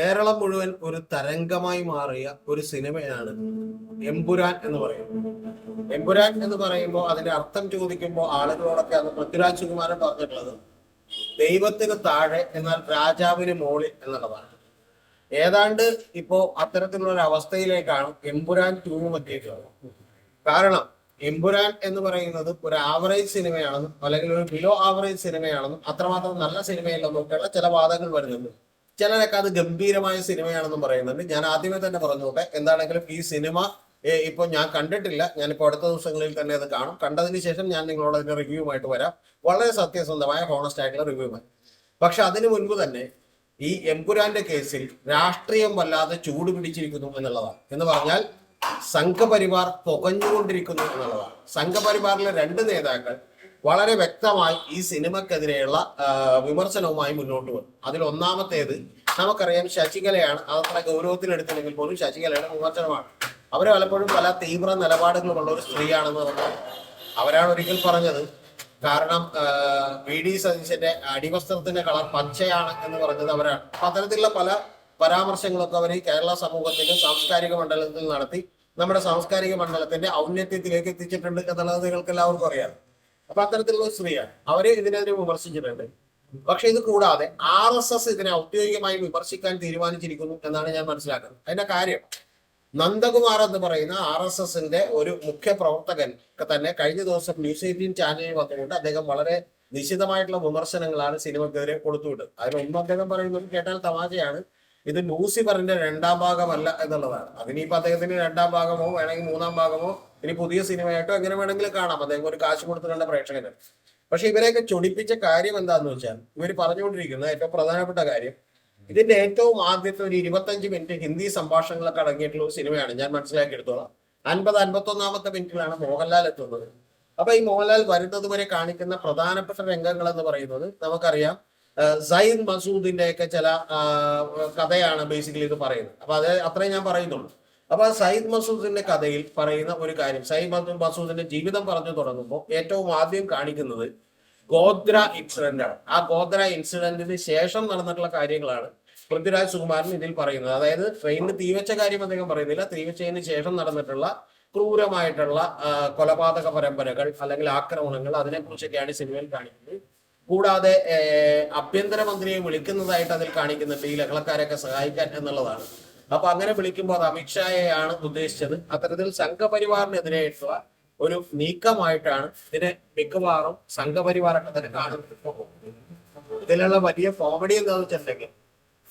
കേരളം മുഴുവൻ ഒരു തരംഗമായി മാറിയ ഒരു സിനിമയാണ് എമ്പുരാൻ എന്ന് പറയുന്നത്. എമ്പുരാൻ എന്ന് പറയുമ്പോൾ അതിന്റെ അർത്ഥം ചോദിക്കുമ്പോൾ ആളുകളോടൊക്കെ അത് പൃഥ്വിരാജ് സുകുമാരൻ പറഞ്ഞിട്ടുള്ളത് ദൈവത്തിന് താഴെ എന്നാൽ രാജാവിന് മോളിൽ എന്നുള്ളതാണ്. ഏതാണ്ട് ഇപ്പോ അത്തരത്തിലുള്ള ഒരു അവസ്ഥയിലേക്കാണ് എമ്പുരാൻ 2 എത്തിയിട്ടുള്ളത്. കാരണം എമ്പുരാൻ എന്ന് പറയുന്നത് ഒരു ആവറേജ് സിനിമയാണെന്നും അല്ലെങ്കിൽ ഒരു ബിലോ ആവറേജ് സിനിമയാണെന്നും അത്രമാത്രം നല്ല സിനിമയല്ലെന്നും ഒക്കെയുള്ള ചില വാദങ്ങൾ വരുന്നുണ്ട്. ചിലരൊക്കെ അത് ഗംഭീരമായ സിനിമയാണെന്നും പറയുന്നുണ്ട്. ഞാൻ ആദ്യമേ തന്നെ പറഞ്ഞോട്ടെ, എന്താണെങ്കിലും ഈ സിനിമ ഇപ്പൊ ഞാൻ കണ്ടിട്ടില്ല. ഞാനിപ്പോ അടുത്ത ദിവസങ്ങളിൽ തന്നെ അത് കാണും. കണ്ടതിന് ശേഷം ഞാൻ നിങ്ങളോട് അതിന്റെ റിവ്യൂമായിട്ട് വരാം, വളരെ സത്യസന്ധമായ ഹോണസ്റ്റ് ആയിട്ടുള്ള റിവ്യൂമായി. പക്ഷെ അതിനു മുൻപ് തന്നെ ഈ എമ്പുരാന്റെ കേസിൽ രാഷ്ട്രീയം വല്ലാതെ ചൂട് പിടിച്ചിരിക്കുന്നു എന്നുള്ളതാണ്. എന്ന് പറഞ്ഞാൽ സംഘപരിവാർ പുകഞ്ഞുകൊണ്ടിരിക്കുന്നു എന്നുള്ളതാണ്. സംഘപരിവാറിലെ 2 നേതാക്കൾ വളരെ വ്യക്തമായി ഈ സിനിമക്കെതിരെയുള്ള വിമർശനവുമായി മുന്നോട്ട് വന്നു. അതിൽ ഒന്നാമത്തേത് നമുക്കറിയാം, ശശികലയാണ്. അതത്ര ഗൗരവത്തിലെടുത്തില്ലെങ്കിൽ പോലും ശശികലയുടെ വിമർശനമാണ്. അവർ പലപ്പോഴും പല തീവ്ര നിലപാടുകളുമുള്ള ഒരു സ്ത്രീയാണെന്ന് പറഞ്ഞു. അവരാണ് ഒരിക്കൽ പറഞ്ഞത്, കാരണം VD സതീശന്റെ അടിവസ്ത്രത്തിന്റെ കളർ പച്ചയാണ് എന്ന് പറഞ്ഞത് അവരാണ്. അപ്പൊ അത്തരത്തിലുള്ള പല പരാമർശങ്ങളൊക്കെ അവർ കേരള സമൂഹത്തിന്റെ സാംസ്കാരിക മണ്ഡലത്തിൽ നടത്തി നമ്മുടെ സാംസ്കാരിക മണ്ഡലത്തിന്റെ ഔന്നത്യത്തിലേക്ക് എത്തിച്ചിട്ടുണ്ട് എന്നുള്ളത് നിങ്ങൾക്ക് എല്ലാവർക്കും അറിയാം. അപ്പൊ അത്തരത്തിലുള്ള സ്ത്രീയാണ്. അവര് ഇതിനെതിരെ വിമർശിച്ചിട്ടുണ്ട്. പക്ഷെ ഇത് കൂടാതെ RSS ഇതിനെ ഔദ്യോഗികമായി വിമർശിക്കാൻ തീരുമാനിച്ചിരിക്കുന്നു എന്നാണ് ഞാൻ മനസ്സിലാക്കുന്നത്. അതിന്റെ കാര്യം, നന്ദകുമാർ എന്ന് പറയുന്ന RSSന്റെ ഒരു മുഖ്യ പ്രവർത്തകൻ തന്നെ കഴിഞ്ഞ ദിവസം ന്യൂസ് 18 ചാനലിൽ വന്നുകൊണ്ട് അദ്ദേഹം വളരെ നിശിതമായിട്ടുള്ള വിമർശനങ്ങളാണ് സിനിമക്കെതിരെ കൊടുത്തുവിട്ടത്. അതിലൊന്നും അദ്ദേഹം പറയുന്നത് കേട്ടാൽ തമാശയാണ്, ഇത് ലൂസിഫറിന്റെ 2ാം ഭാഗമല്ല എന്നുള്ളതാണ്. അതിനിപ്പോ അദ്ദേഹത്തിന് 2ാം ഭാഗമോ വേണമെങ്കിൽ 3ാം ഭാഗമോ ഇനി പുതിയ സിനിമയായിട്ടോ എങ്ങനെ വേണമെങ്കിലും കാണാം. അദ്ദേഹം ഒരു കാശ് കൊടുത്ത് കണ്ട പ്രേക്ഷകന്. പക്ഷെ ഇവരെയൊക്കെ ചൊടിപ്പിച്ച കാര്യം എന്താന്ന് വെച്ചാൽ, ഇവർ പറഞ്ഞുകൊണ്ടിരിക്കുന്ന ഏറ്റവും പ്രധാനപ്പെട്ട കാര്യം, ഇതിന്റെ ഏറ്റവും ആദ്യത്തെ ഒരു 25 മിനിറ്റ് ഹിന്ദി സംഭാഷണങ്ങളൊക്കെ അടങ്ങിയിട്ടുള്ള ഒരു സിനിമയാണ്. ഞാൻ മനസ്സിലാക്കിയെടുത്തോളാം. 50-51ാമത്തെ മിനിറ്റിലാണ് മോഹൻലാൽ എത്തുന്നത്. അപ്പൊ ഈ മോഹൻലാൽ വരുന്നത് വരെ കാണിക്കുന്ന പ്രധാനപ്പെട്ട രംഗങ്ങൾ എന്ന് പറയുന്നത് നമുക്കറിയാം, സയ്യിദ് മസൂദിന്റെ ഒക്കെ ചില കഥയാണ് ബേസിക്കലി ഇത് പറയുന്നത്. അപ്പൊ അത് അത്രയും ഞാൻ പറയുന്നുള്ളൂ. അപ്പൊ സയ്യിദ് മസൂദിന്റെ കഥയിൽ പറയുന്ന ഒരു കാര്യം, സയ്യിദ് മസൂദിന്റെ ജീവിതം പറഞ്ഞു തുടങ്ങുമ്പോൾ ഏറ്റവും ആദ്യം കാണിക്കുന്നത് ഗോദ്ര ഇൻസിഡന്റ് ആണ്. ആ ഗോദ്ര ഇൻസിഡന്റിന് ശേഷം നടന്നിട്ടുള്ള കാര്യങ്ങളാണ് പൃഥ്വിരാജ് സുകുമാരൻ ഇതിൽ പറയുന്നത്. അതായത് ട്രെയിനിന് തീവച്ച കാര്യം അദ്ദേഹം പറയുന്നില്ല, തീവച്ചതിന് ശേഷം നടന്നിട്ടുള്ള ക്രൂരമായിട്ടുള്ള കൊലപാതക പരമ്പരകൾ അല്ലെങ്കിൽ ആക്രമണങ്ങൾ, അതിനെക്കുറിച്ചൊക്കെയാണ് സിനിമയിൽ കാണിക്കുന്നത്. കൂടാതെ ആഭ്യന്തരമന്ത്രിയെ വിളിക്കുന്നതായിട്ട് അതിൽ കാണിക്കുന്നുണ്ട്, ഈ ലഹളക്കാരെയൊക്കെ സഹായിക്കാൻ എന്നുള്ളതാണ്. അപ്പൊ അങ്ങനെ വിളിക്കുമ്പോൾ അത് അമിത്ഷായെയാണ് ഉദ്ദേശിച്ചത്. അത്തരത്തിൽ സംഘപരിവാറിനെതിരെയായിട്ടുള്ള ഒരു നീക്കമായിട്ടാണ് ഇതിനെ മിക്കവാറും സംഘപരിവാറൊക്കെ തന്നെ കാണുന്നത്. ഇതിലുള്ള വലിയ കോമഡി എന്താണെന്ന് വെച്ചിട്ടുണ്ടെങ്കിൽ,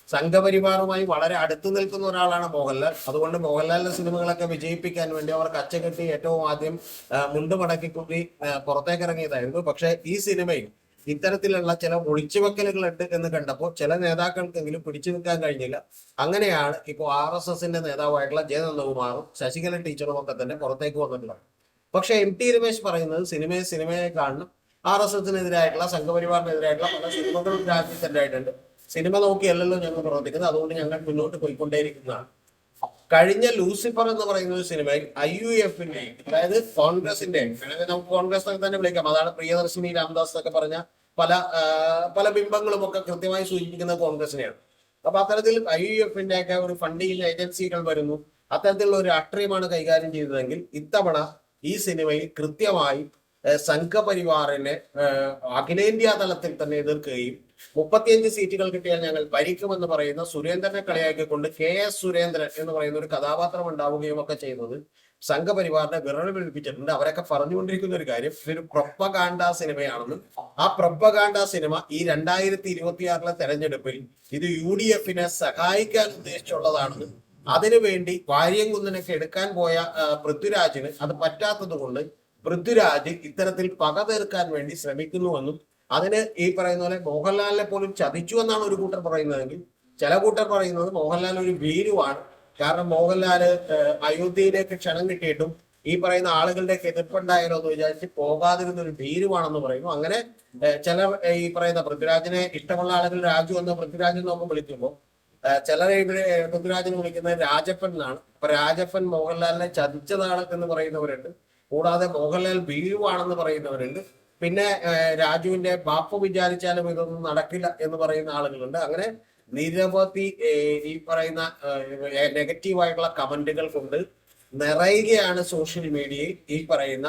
സംഘപരിവാറുമായി വളരെ അടുത്ത് നിൽക്കുന്ന ഒരാളാണ് മോഹൻലാൽ. അതുകൊണ്ട് മോഹൻലാലിന്റെ സിനിമകളൊക്കെ വിജയിപ്പിക്കാൻ വേണ്ടി അവർ കച്ചകെട്ടി ഏറ്റവും ആദ്യം മുണ്ട് മടക്കിക്കൂട്ടി പുറത്തേക്ക് ഇറങ്ങിയതായിരുന്നു. പക്ഷെ ഈ സിനിമയിൽ ഇത്തരത്തിലുള്ള ചില ഒളിച്ചുവെക്കലുകൾ ഉണ്ട് എന്ന് കണ്ടപ്പോൾ ചില നേതാക്കൾക്കെങ്കിലും പിടിച്ചു നിൽക്കാൻ കഴിഞ്ഞില്ല. അങ്ങനെയാണ് ഇപ്പോൾ RSSന്റെ നേതാവായിട്ടുള്ള ജെ നന്ദകുമാറും ശശികല ടീച്ചറും ഒക്കെ തന്നെ പുറത്തേക്ക് വന്നിട്ടുള്ളത്. പക്ഷെ MT രമേശ് പറയുന്നത് സിനിമയെ കാണണം, RSSനെതിരായിട്ടുള്ള സംഘപരിവാറിനെതിരായിട്ടുള്ള പല സിനിമകളും രാജ്യത്തുണ്ടായിട്ടുണ്ട്, സിനിമ നോക്കിയല്ലല്ലോ ഞങ്ങൾ പ്രവർത്തിക്കുന്നത്, അതുകൊണ്ട് ഞങ്ങൾ മുന്നോട്ട് പോയിക്കൊണ്ടേയിരിക്കുന്നതാണ്. കഴിഞ്ഞ ലൂസിഫർ എന്ന് പറയുന്ന ഒരു സിനിമയിൽ IUFന്റെ, അതായത് കോൺഗ്രസിന്റെ, നമുക്ക് കോൺഗ്രസ് തന്നെ വിളിക്കാം, അതാണ് പ്രിയദർശിനി രാംദാസ് എന്നൊക്കെ പറഞ്ഞ പല ബിംബങ്ങളും ഒക്കെ കൃത്യമായി സൂചിപ്പിക്കുന്നത് കോൺഗ്രസിനെയാണ്. അപ്പൊ അത്തരത്തിൽ IUFന്റെ ഒക്കെ ഒരു ഫണ്ടിങ് ഏജൻസികൾ വരുന്നു. അത്തരത്തിലുള്ള ഒരു രാഷ്ട്രീയമാണ് കൈകാര്യം ചെയ്തതെങ്കിൽ ഇത്തവണ ഈ സിനിമയിൽ കൃത്യമായി സംഘപരിവാറിനെ അഖിലേന്ത്യാ തലത്തിൽ തന്നെ എതിർക്കുകയും 35 സീറ്റുകൾ കിട്ടിയാൽ ഞങ്ങൾ ഭരിക്കുമെന്ന് പറയുന്ന സുരേന്ദ്രനെ കളിയാക്കിക്കൊണ്ട് KS സുരേന്ദ്രൻ എന്ന് പറയുന്ന ഒരു കഥാപാത്രം ഉണ്ടാവുകയും ഒക്കെ ചെയ്യുന്നത് സംഘപരിവാറിനെ വിറൽ വിളിപ്പിച്ചിട്ടുണ്ട്. അവരൊക്കെ പറഞ്ഞുകൊണ്ടിരിക്കുന്ന ഒരു കാര്യം, ഇതൊരു പ്രൊപ്പഗാൻഡ സിനിമയാണെന്നും ആ പ്രൊപ്പഗാൻഡ സിനിമ ഈ 2026 തെരഞ്ഞെടുപ്പിൽ ഇത് UDFനെ സഹായിക്കാൻ ഉദ്ദേശിച്ചുള്ളതാണെന്നും അതിനുവേണ്ടി വാര്യംകുന്നനൊക്കെ എടുക്കാൻ പോയ പൃഥ്വിരാജിന് അത് പറ്റാത്തത് കൊണ്ട് പൃഥ്വിരാജ് ഇത്തരത്തിൽ പക തീർക്കാൻ വേണ്ടി ശ്രമിക്കുന്നുവെന്നും അതിന് ഈ പറയുന്ന പോലെ മോഹൻലാലിനെ പോലും ചതിച്ചു എന്നാണ് ഒരു കൂട്ടർ പറയുന്നതെങ്കിൽ, ചില കൂട്ടർ പറയുന്നത് മോഹൻലാൽ ഒരു ഭീരുവാണ്. കാരണം മോഹൻലാല് അയോധ്യയിലേക്ക് ക്ഷണം കിട്ടിയിട്ടും ഈ പറയുന്ന ആളുകളുടെ എതിർപ്പുണ്ടായാലോ എന്ന് വിചാരിച്ച് പോകാതിരുന്ന ഒരു ഭീരുവാണെന്ന് പറയുന്നു. അങ്ങനെ ചിലർ ഈ പറയുന്ന പൃഥ്വിരാജിനെ ഇഷ്ടമുള്ള ആളുകൾ രാജു എന്ന പൃഥ്വിരാജ് എന്നൊക്കെ വിളിക്കുമ്പോൾ ചിലരെ ഇവിടെ പൃഥ്വിരാജിനെ വിളിക്കുന്നത് രാജപ്പൻ എന്നാണ്. അപ്പൊ രാജപ്പൻ മോഹൻലാലിനെ ചതിച്ചതാണ് എന്ന് പറയുന്നവരുണ്ട്. കൂടാതെ മോഹൻലാൽ ഭീരുവാണെന്ന് പറയുന്നവരുണ്ട്. പിന്നെ രാജുവിന്റെ ബാപ്പ വിചാരിച്ചാലും ഇതൊന്നും നടക്കില്ല എന്ന് പറയുന്ന ആളുകളുണ്ട്. അങ്ങനെ നിരവധി ഈ പറയുന്ന നെഗറ്റീവായിട്ടുള്ള കമന്റുകൾ കൊണ്ട് നിറയുകയാണ് സോഷ്യൽ മീഡിയയിൽ ഈ പറയുന്ന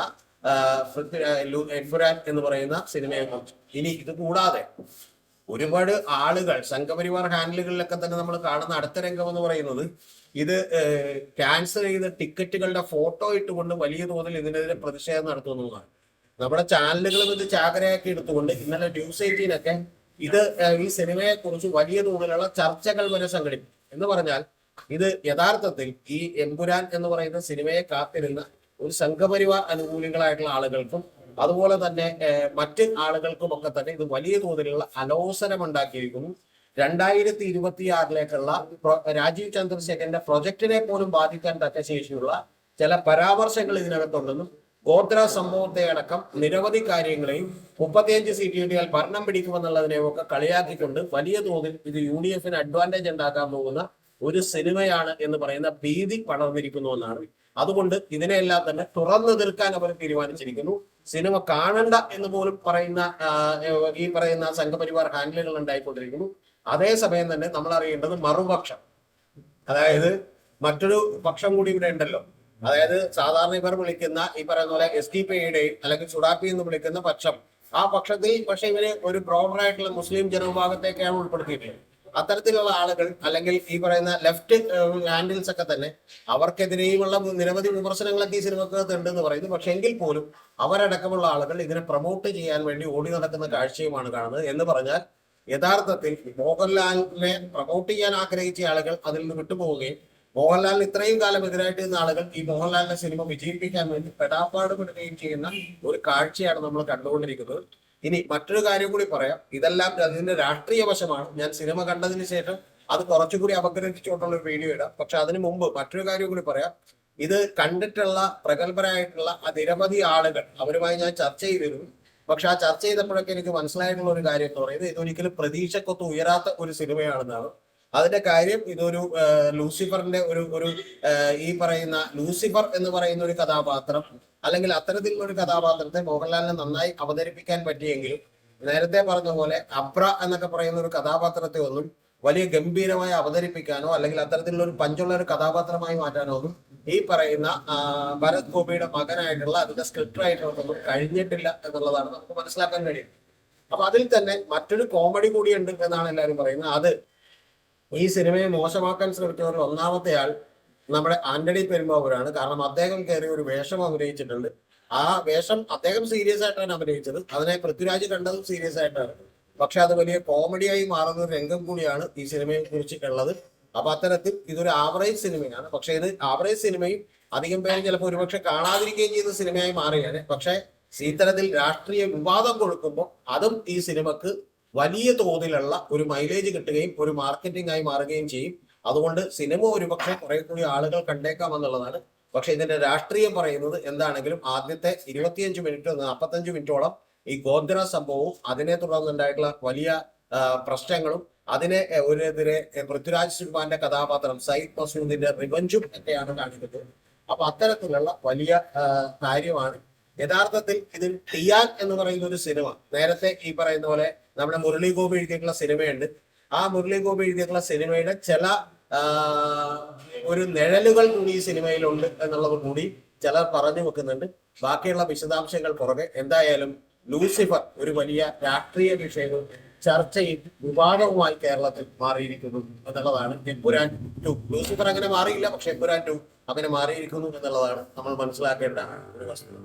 എമ്പുരാൻ എന്ന് പറയുന്ന സിനിമയെ കുറിച്ച്. ഇനി ഇത് കൂടാതെ ഒരുപാട് ആളുകൾ സംഘപരിവാർ ഹാൻഡിലുകളിലൊക്കെ തന്നെ നമ്മൾ കാണുന്ന അടുത്ത രംഗം എന്ന് പറയുന്നത് ഇത് ക്യാൻസൽ ചെയ്ത ടിക്കറ്റുകളുടെ ഫോട്ടോ ഇട്ടുകൊണ്ട് വലിയ തോതിൽ ഇതിനെതിരെ പ്രതിഷേധം നടത്തുന്നതാണ്. നമ്മുടെ ചാനലുകളും ഇത് ചാകരയാക്കി എടുത്തുകൊണ്ട് ഇന്നലെ ന്യൂസ് 18 ഇത് ഈ സിനിമയെ കുറിച്ച് വലിയ തോതിലുള്ള ചർച്ചകൾ വരെ സംഘടിപ്പിക്കും. എന്ന് പറഞ്ഞാൽ ഇത് യഥാർത്ഥത്തിൽ ഈ എമ്പുരാൻ എന്ന് പറയുന്ന സിനിമയെ കാത്തിരുന്ന ഒരു സംഘപരിവാർ അനുകൂലികളായിട്ടുള്ള ആളുകൾക്കും അതുപോലെ തന്നെ മറ്റ് ആളുകൾക്കുമൊക്കെ തന്നെ ഇത് വലിയ തോതിലുള്ള അലോസരം ഉണ്ടാക്കിയിരിക്കുന്നു. 2026 രാജീവ് ചന്ദ്രശേഖരന്റെ പ്രൊജക്ടിനെ പോലും ബാധിക്കാൻ തക്ക ശേഷിയുള്ള ചില പരാമർശങ്ങൾ ഇതിനകത്തുണ്ടെന്നും ഗോത്ര സംഭവത്തെ അടക്കം നിരവധി കാര്യങ്ങളെയും 35 സീറ്റ് കിട്ടിയാൽ ഭരണം പിടിക്കുമെന്നുള്ളതിനെയും ഒക്കെ കളിയാക്കിക്കൊണ്ട് വലിയ തോതിൽ ഇത് UDF അഡ്വാൻറ്റേജ് ഉണ്ടാക്കാൻ പോകുന്ന ഒരു സിനിമയാണ് എന്ന് പറയുന്ന ഭീതി പടർന്നിരിക്കുന്നു എന്നാണ്. അതുകൊണ്ട് ഇതിനെല്ലാം തന്നെ തുറന്നു നിൽക്കാൻ അവർ തീരുമാനിച്ചിരിക്കുന്നു. സിനിമ കാണണ്ട എന്ന് പോലും പറയുന്ന ഈ പറയുന്ന സംഘപരിവാർ ഹാൻഡിലുകൾ ഉണ്ടായിക്കൊണ്ടിരിക്കുന്നു. അതേസമയം തന്നെ നമ്മൾ അറിയേണ്ടത് മറുപക്ഷം, അതായത് മറ്റൊരു പക്ഷം കൂടി ഇവിടെ ഉണ്ടല്ലോ. അതായത് സാധാരണ ഇവർ വിളിക്കുന്ന ഈ പറയുന്ന പോലെ SDPIയുടെയും അല്ലെങ്കിൽ സുഡാപ്പി എന്ന് വിളിക്കുന്ന പക്ഷം, ആ പക്ഷത്തിൽ പക്ഷെ ഇവര് ഒരു ബ്രോഡർ ആയിട്ടുള്ള മുസ്ലിം ജനവിഭാഗത്തേക്കാണ് ഉൾപ്പെടുത്തിയിട്ടുള്ളത്. അത്തരത്തിലുള്ള ആളുകൾ അല്ലെങ്കിൽ ഈ പറയുന്ന ലെഫ്റ്റ് ഹാൻഡിൽസ് ഒക്കെ തന്നെ അവർക്കെതിരെയുമുള്ള നിരവധി വിമർശനങ്ങളൊക്കെ ഈ സിനിമക്കകത്ത് ഉണ്ട് എന്ന് പറയുന്നു. പക്ഷെ എങ്കിൽ പോലും അവരടക്കമുള്ള ആളുകൾ ഇതിനെ പ്രൊമോട്ട് ചെയ്യാൻ വേണ്ടി ഓടി നടക്കുന്ന കാഴ്ചയുമാണ് കാണുന്നത്. എന്ന് പറഞ്ഞാൽ യഥാർത്ഥത്തിൽ മോഹൻലാലിനെ പ്രൊമോട്ട് ചെയ്യാൻ ആഗ്രഹിച്ച ആളുകൾ അതിൽ നിന്ന് വിട്ടുപോവുകയും മോഹൻലാലിന് ഇത്രയും കാലം എതിരായിട്ട് നിന്ന ആളുകൾ ഈ മോഹൻലാലിന്റെ സിനിമ വിജയിപ്പിക്കാൻ വേണ്ടി പെടാപ്പാടുപെടുകയും ചെയ്യുന്ന ഒരു കാഴ്ചയാണ് നമ്മൾ കണ്ടുകൊണ്ടിരിക്കുന്നത്. ഇനി മറ്റൊരു കാര്യം കൂടി പറയാം. ഇതെല്ലാം അതിന്റെ രാഷ്ട്രീയ വശമാണ്. ഞാൻ സിനിമ കണ്ടതിന് ശേഷം അത് കുറച്ചുകൂടി അപഗ്രഥിച്ചുകൊണ്ടുള്ള ഒരു വീഡിയോ ഇടാം. പക്ഷെ അതിനു മുമ്പ് മറ്റൊരു കാര്യം കൂടി പറയാം. ഇത് കണ്ടിട്ടുള്ള പ്രഗത്ഭരായിട്ടുള്ള നിരവധി ആളുകൾ അവരുമായി ഞാൻ ചർച്ച ചെയ്തിരുന്നു. പക്ഷെ ആ ചർച്ച ചെയ്തപ്പോഴൊക്കെ എനിക്ക് മനസ്സിലായിട്ടുള്ള ഒരു കാര്യം എന്ന് പറയുന്നത് ഇതൊരിക്കലും പ്രതീക്ഷക്കൊത്ത് ഉയരാത്ത ഒരു സിനിമയാണെന്നാണ്. അതിന്റെ കാര്യം ഇതൊരു ലൂസിഫറിന്റെ ഒരു ഈ പറയുന്ന ലൂസിഫർ എന്ന് പറയുന്ന ഒരു കഥാപാത്രം അല്ലെങ്കിൽ അത്തരത്തിലുള്ള ഒരു കഥാപാത്രത്തെ മോഹൻലാലിനെ നന്നായി അവതരിപ്പിക്കാൻ പറ്റിയെങ്കിലും നേരത്തെ പറഞ്ഞ പോലെ അബ്ര എന്നൊക്കെ പറയുന്ന ഒരു കഥാപാത്രത്തെ ഒന്നും വലിയ ഗംഭീരമായി അവതരിപ്പിക്കാനോ അല്ലെങ്കിൽ അത്തരത്തിലുള്ള ഒരു പഞ്ചുള്ള ഒരു കഥാപാത്രമായി മാറ്റാനോ ഒന്നും ഈ പറയുന്ന ഭരത് ഗോപിയുടെ മകനായിട്ടുള്ള അതിന്റെ സ്ക്രിപ്റ്റ് റൈറ്റർക്കൊന്നും കഴിഞ്ഞിട്ടില്ല എന്നുള്ളതാണ് നമുക്ക് മനസ്സിലാക്കാൻ കഴിയും. അപ്പൊ അതിൽ തന്നെ മറ്റൊരു കോമഡി കൂടിയുണ്ട് എന്നാണ് എല്ലാവരും പറയുന്നത്. അത് ഈ സിനിമയെ മോശമാക്കാൻ ശ്രമിച്ചവരിൽ ഒന്നാമത്തെ ആൾ നമ്മുടെ ആന്റണി പെരുമ്പാവൂരാണ്. കാരണം അദ്ദേഹം കയറി ഒരു വേഷം അഭിനയിച്ചിട്ടുണ്ട്. ആ വേഷം അദ്ദേഹം സീരിയസ് ആയിട്ടാണ് അഭിനയിച്ചത്. അതിനെ പൃഥ്വിരാജ് കണ്ടതും സീരിയസ് ആയിട്ടാണ്. പക്ഷെ അത് വലിയ കോമഡിയായി മാറുന്ന ഒരു രംഗം കൂടിയാണ് ഈ സിനിമയെ കുറിച്ച് ഉള്ളത്. അപ്പൊ അത്തരത്തിൽ ഇതൊരു ആവറേജ് സിനിമയാണ്. പക്ഷെ ഇത് ആവറേജ് സിനിമയും അധികം പേര് ചിലപ്പോൾ ഒരുപക്ഷെ കാണാതിരിക്കുകയും ചെയ്യുന്ന സിനിമയായി മാറുകയാണ്. പക്ഷെ ഇത്തരത്തിൽ രാഷ്ട്രീയ വിവാദം കൊടുക്കുമ്പോൾ അതും ഈ സിനിമക്ക് വലിയ തോതിലുള്ള ഒരു മൈലേജ് കിട്ടുകയും ഒരു മാർക്കറ്റിംഗ് ആയി മാറുകയും ചെയ്യും. അതുകൊണ്ട് സിനിമ ഒരുപക്ഷെ കുറെ കൂടി ആളുകൾ കണ്ടേക്കാം എന്നുള്ളതാണ്. പക്ഷെ ഇതിന്റെ രാഷ്ട്രീയം പറയുന്നത് എന്താണെങ്കിലും ആദ്യത്തെ 25 മിനിറ്റ് 45 മിനിറ്റോളം ഈ ഗോത്ര സംഭവവും അതിനെ തുടർന്നുണ്ടായിട്ടുള്ള വലിയ പ്രശ്നങ്ങളും അതിനെ ഒരെതിരെ പൃഥ്വിരാജ് സുകുമാരന്റെ കഥാപാത്രം സയ്യിദ് മസൂദിന്റെ റിവഞ്ചും ഒക്കെയാണ് കാണിക്കുന്നത്. അപ്പൊ അത്തരത്തിലുള്ള വലിയ കാര്യമാണ്. യഥാർത്ഥത്തിൽ ഇതിൽ ടിയാൻ എന്ന് പറയുന്ന ഒരു സിനിമ നേരത്തെ ഈ പറയുന്ന പോലെ നമ്മുടെ മുരളി ഗോപി എഴുതിയിട്ടുള്ള സിനിമയുണ്ട്. ആ മുരളി ഗോപി എഴുതിയിട്ടുള്ള സിനിമയുടെ ചില ഒരു നിഴലുകൾ കൂടി ഈ സിനിമയിലുണ്ട് എന്നുള്ളത് കൂടി ചിലർ പറഞ്ഞു വെക്കുന്നുണ്ട്. ബാക്കിയുള്ള വിശദാംശങ്ങൾ പുറകെ എന്തായാലും ലൂസിഫർ ഒരു വലിയ രാഷ്ട്രീയ വിഷയവും ചർച്ചയും വിവാദവുമായി കേരളത്തിൽ മാറിയിരിക്കുന്നു എന്നുള്ളതാണ് എമ്പുരാൻ 2. ലൂസിഫർ അങ്ങനെ മാറിയില്ല, പക്ഷെ എമ്പുരാൻ 2 അങ്ങനെ മാറിയിരിക്കുന്നു എന്നുള്ളതാണ് നമ്മൾ മനസ്സിലാക്കേണ്ട ഒരു വസ്തുത.